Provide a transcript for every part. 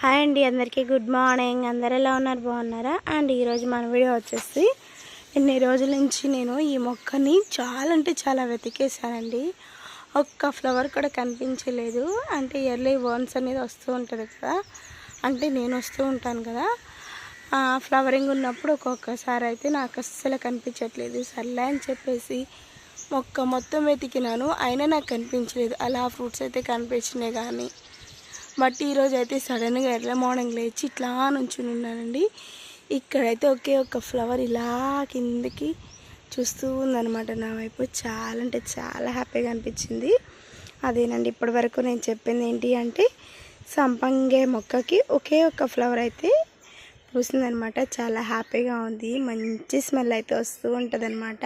Hi అండి, అందరికీ good morning. అందరు ఎలా ఉన్నారు? బాగున్నారా? అండ్ ఈరోజు మన వీడియో వచ్చేసి ఇన్ని రోజుల నుంచి నేను ఈ మొక్కని చాలా వెతికేసానండి. ఒక్క ఫ్లవర్ కూడా కనిపించలేదు. అంటే ఇయర్లీ వన్స్ అనేది వస్తూ ఉంటుంది కదా, అంటే నేను వస్తూ ఉంటాను కదా, ఫ్లవరింగ్ ఉన్నప్పుడు ఒక్కొక్కసారి అయితే నాకు అస్సలు కనిపించట్లేదు. సర్లే అని చెప్పేసి మొక్క మొత్తం వెతికినాను, అయినా నాకు కనిపించలేదు. అలా ఫ్రూట్స్ అయితే కనిపించినాయి కానీ, బట్ ఈరోజు అయితే సడన్గా ఎర్లీ మార్నింగ్ లేచి ఇట్లా నుంచుని ఉన్నానండి. ఇక్కడైతే ఒకే ఒక ఫ్లవర్ ఇలా కిందకి చూస్తూ ఉందన్నమాట నా వైపు. చాలా అంటే చాలా హ్యాపీగా అనిపించింది. అదేనండి ఇప్పటి వరకు నేను చెప్పింది. ఏంటి అంటే సంపంగే మొక్కకి ఒకే ఒక ఫ్లవర్ అయితే పూసిందనమాట. చాలా హ్యాపీగా ఉంది. మంచి స్మెల్ అయితే వస్తూ ఉంటుంది అనమాట.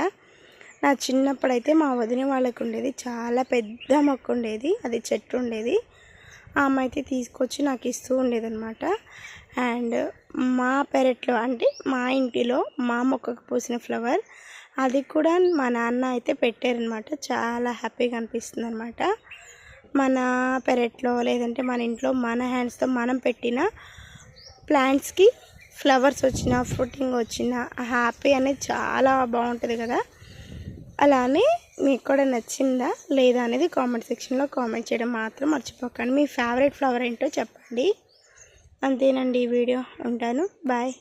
నా చిన్నప్పుడైతే మా వదిన వాళ్ళకు ఉండేది, చాలా పెద్ద మొక్క ఉండేది, అది చెట్టు ఉండేది. ఆమె అయితే తీసుకొచ్చి నాకు ఇస్తూ ఉండేదన్నమాట. అండ్ మా పెరట్లో అంటే మా ఇంటిలో మా మొక్కకు పూసిన ఫ్లవర్ అది కూడా మా నాన్న అయితే పెట్టారనమాట. చాలా హ్యాపీగా అనిపిస్తుంది అనమాట. మన పెరట్లో లేదంటే మన ఇంట్లో మన హ్యాండ్స్తో మనం పెట్టిన ప్లాంట్స్కి ఫ్లవర్స్ వచ్చిన ఫ్రూటింగ్ వచ్చిన హ్యాపీ అనేది చాలా బాగుంటుంది కదా. అలానే మీకు కూడా నచ్చిందా లేదా అనేది కామెంట్ సెక్షన్లో కామెంట్ చేయడం మాత్రం మర్చిపోకండి. మీ ఫేవరెట్ ఫ్లవర్ ఏంటో చెప్పండి. అంతేనండి ఈ వీడియో. ఉంటాను, బాయ్.